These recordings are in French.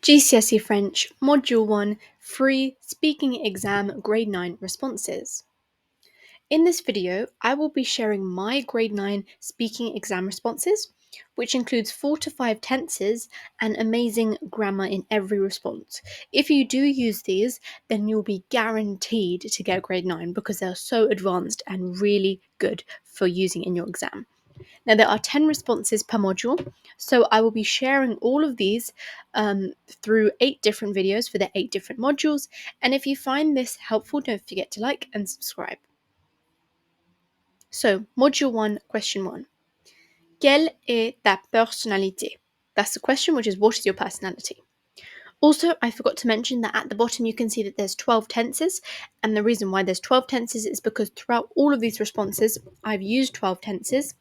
GCSE French, Module 1, Free Speaking Exam Grade 9 Responses. In this video, I will be sharing my Grade 9 speaking exam responses, which includes 4 to 5 tenses and amazing grammar in every response. If you do use these, then you'll be guaranteed to get grade 9 because they're so advanced and really good for using in your exam. Now, there are 10 responses per module, so I will be sharing all of these through 8 different videos for the 8 different modules. And if you find this helpful, don't forget to like and subscribe. So, Module 1, Question 1. Quelle est ta personnalité? That's the question, which is what is your personality? Also, I forgot to mention that at the bottom you can see that there's 12 tenses, and the reason why there's 12 tenses is because throughout all of these responses, I've used 12 tenses,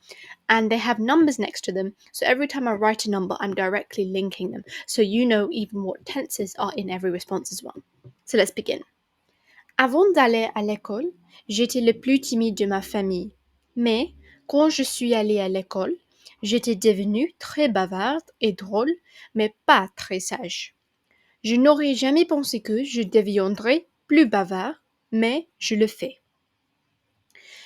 and they have numbers next to them, so every time I write a number, I'm directly linking them, so you know even what tenses are in every response as well. So let's begin. Avant d'aller à l'école, j'étais le plus timide de ma famille, mais quand je suis allée à l'école, j'étais devenue très bavarde et drôle, mais pas très sage. Je n'aurais jamais pensé que je deviendrais plus bavard, mais je le fais.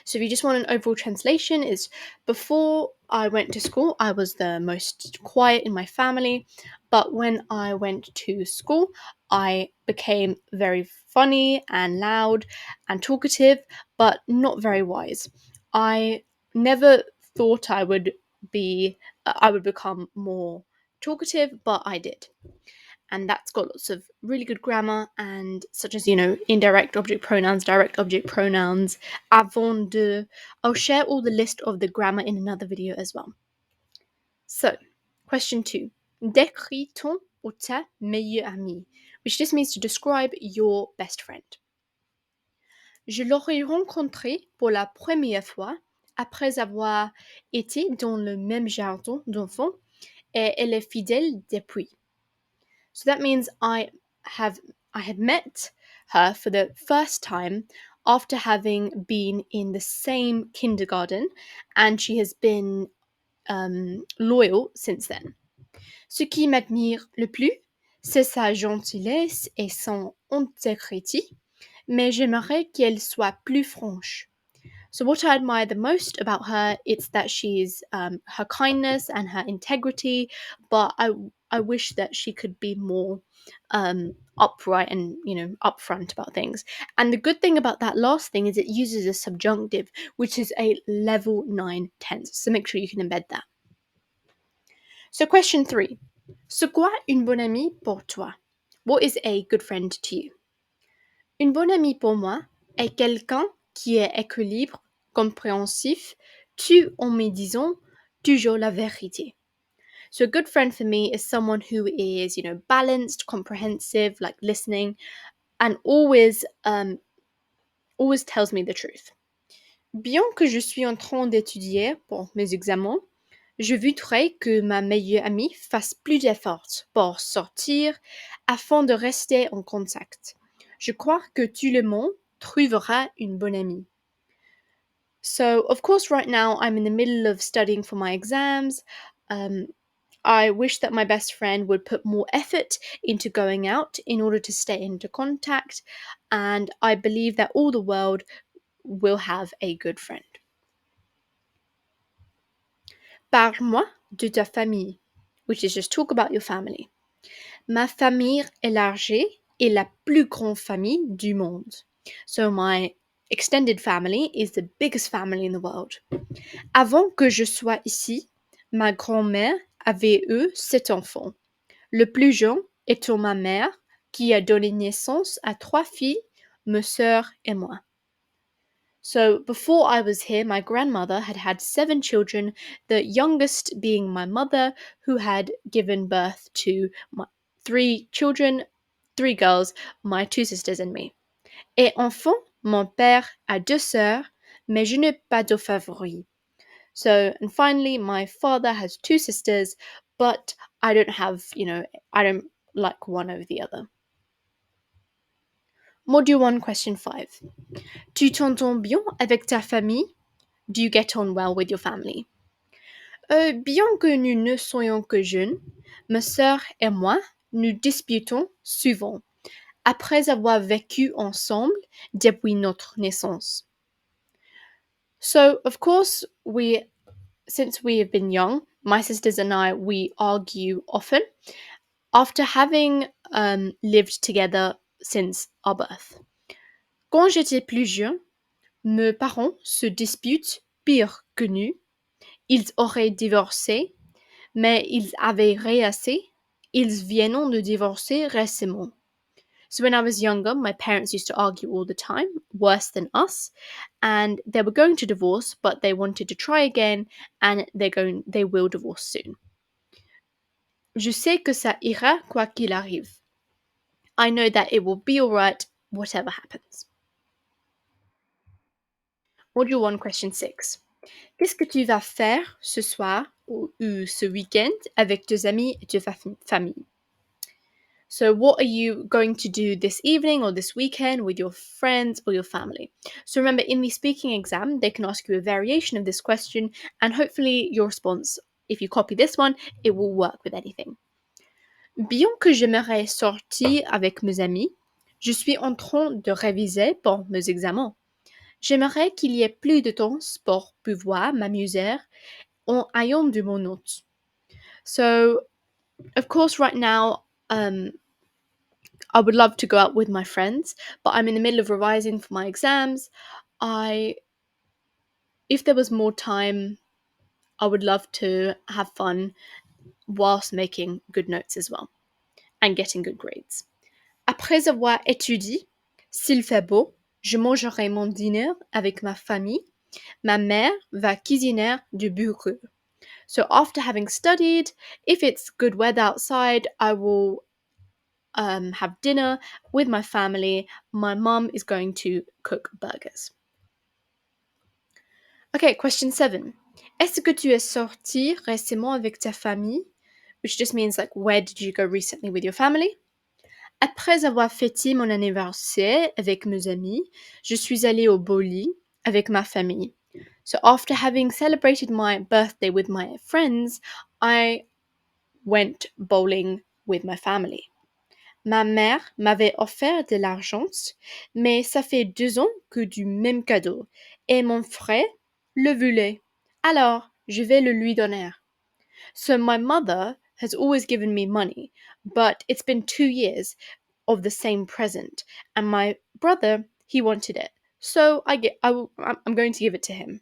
So if you just want an overall translation, is before I went to school, I was the most quiet in my family, but when I went to school, I became very funny and loud and talkative, but not very wise. I never thought I would become more talkative, but I did. And that's got lots of really good grammar, and such as, indirect object pronouns, direct object pronouns, avant de. I'll share all the list of the grammar in another video as well. So, question 2. Décris ton ou ta meilleure amie, which just means to describe your best friend. Je l'aurais rencontrée pour la première fois après avoir été dans le même jardin d'enfants et elle est fidèle depuis. So that means I had met her for the first time after having been in the same kindergarten, and she has been loyal since then. Ce qui m'admire le plus, c'est sa gentillesse et son intégrité, mais j'aimerais qu'elle soit plus franche. So what I admire the most about her, it's that she's her kindness and her integrity, but I wish that she could be more upright and upfront about things. And the good thing about that last thing is it uses a subjunctive, which is a level 9 tense. So make sure you can embed that. So question 3. C'est quoi une bonne amie pour toi? What is a good friend to you? Une bonne amie pour moi est quelqu'un qui est équilibre, compréhensif, tout en me disant toujours la vérité. So a good friend for me is someone who is, balanced, comprehensive, like listening, and always tells me the truth. Bien que je suis en train d'étudier pour mes examens, je voudrais que ma meilleure amie fasse plus d'efforts pour sortir afin de rester en contact. Je crois que tout le monde trouvera une bonne amie. So, of course, right now I'm in the middle of studying for my exams. I wish that my best friend would put more effort into going out in order to stay into contact, and I believe that all the world will have a good friend. Parle-moi de ta famille, which is just talk about your family. Ma famille élargie est la plus grande famille du monde. So my extended family is the biggest family in the world. Avant que je sois ici, ma grand-mère avait eu 7 enfants. Le plus jeune étant ma mère, qui a donné naissance à 3 filles, ma sœur et moi. So before I was here, my grandmother had had 7 children, the youngest being my mother, who had given birth to 3 children, 3 girls, my 2 sisters and me. Et enfin, mon père a 2 sœurs, mais je n'ai pas de favoris. So, and finally, my father has 2 sisters, but I don't have, I don't like one over the other. Module 1, question 5. Tu t'entends bien avec ta famille? Do you get on well with your family? Bien que nous ne soyons que jeunes, ma sœur et moi nous disputons souvent, après avoir vécu ensemble depuis notre naissance. So, of course, since we have been young, my sisters and I, we argue often after having lived together since our birth. Quand j'étais plus jeune, mes parents se disputent pire que nous. Ils auraient divorcé, mais ils avaient réassé. Ils viennent de divorcer récemment. So when I was younger, my parents used to argue all the time, worse than us, and they were going to divorce, but they wanted to try again, and they will divorce soon. Je sais que ça ira quoi qu'il arrive. I know that it will be alright, whatever happens. Module 1, question 6. Qu'est-ce que tu vas faire ce soir ou ce week-end avec tes amis et ta famille? So, what are you going to do this evening or this weekend with your friends or your family? So, remember, in the speaking exam, they can ask you a variation of this question, and hopefully, your response, if you copy this one, it will work with anything. Bien que j'aimerais sortir avec mes amis, je suis en train de réviser pour mes examens. J'aimerais qu'il y ait plus de temps pour pouvoir m'amuser en ayant de mon notes. So, of course, right now, I would love to go out with my friends, but I'm in the middle of revising for my exams. If there was more time, I would love to have fun whilst making good notes as well and getting good grades. Après avoir étudié, s'il fait beau, je mangerai mon dîner avec ma famille. Ma mère va cuisiner du burger. So after having studied, if it's good weather outside, I will have dinner with my family. My mum is going to cook burgers. Okay, question 7. Est-ce que tu es sorti récemment avec ta famille? Which just means like, where did you go recently with your family? Après avoir fêté mon anniversaire avec mes amis, je suis allée au bowling avec ma famille. So after having celebrated my birthday with my friends, I went bowling with my family. Ma mère m'avait offert de l'argent, mais ça fait 2 ans que du même cadeau, et mon frère le voulait. Alors, je vais le lui donner. So my mother has always given me money, but it's been 2 years of the same present, and my brother, he wanted it. So I'm going to give it to him.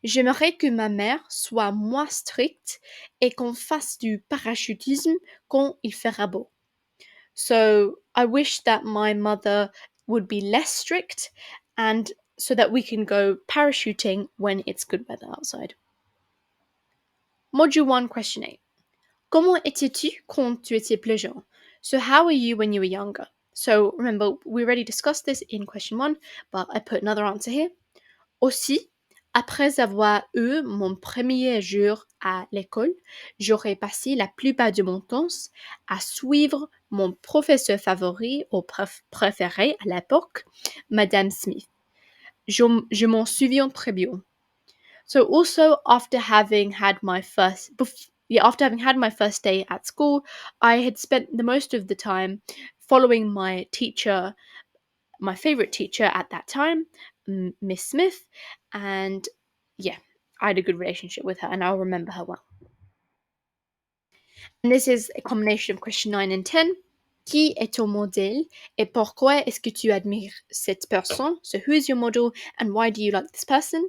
J'aimerais que ma mère soit moins stricte et qu'on fasse du parachutisme quand il fera beau. So I wish that my mother would be less strict and so that we can go parachuting when it's good weather outside. Module 1, question 8. Comment étais-tu quand tu étais plus jeune? So how were you when you were younger? So remember, we already discussed this in question 1, but I put another answer here. Aussi, après avoir eu mon premier jour à l'école, j'aurais passé la plupart de mon temps à suivre mon professeur favori ou préféré à l'époque, Madame Smith. Je m'en souviens très bien. So also after having had my after having had my first day at school, I had spent the most of the time following my teacher, my favorite teacher at that time, Miss Smith, and yeah, I had a good relationship with her and I'll remember her well. And this is a combination of question 9 and 10. Qui est ton modèle et pourquoi est-ce que tu admires cette personne? So who is your model and why do you like this person?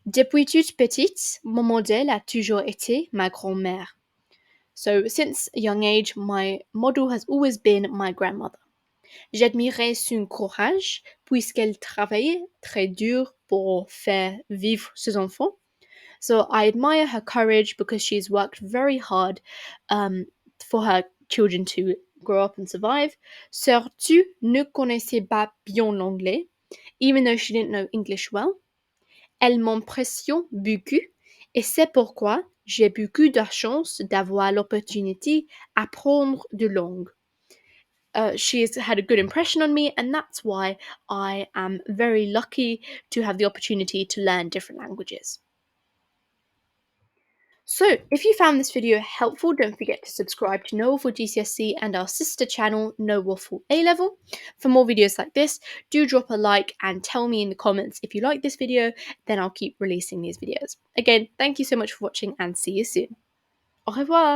Depuis toute petite, mon modèle a toujours été ma grand-mère. So since a young age, my model has always been my grandmother. J'admirais son courage puisqu'elle travaillait très dur pour faire vivre ses enfants. So I admire her courage because she's worked very hard for her children to grow up and survive. Surtout ne connaissait pas bien l'anglais, even though she didn't know English well. Elle m'impressionne beaucoup et c'est pourquoi j'ai beaucoup de chance d'avoir l'opportunité d'apprendre de langues. She has had a good impression on me, and that's why I am very lucky to have the opportunity to learn different languages. So, if you found this video helpful, don't forget to subscribe to Know for GCSE and our sister channel, Know for A-Level. For more videos like this, do drop a like and tell me in the comments if you like this video, then I'll keep releasing these videos. Again, thank you so much for watching and see you soon. Au revoir!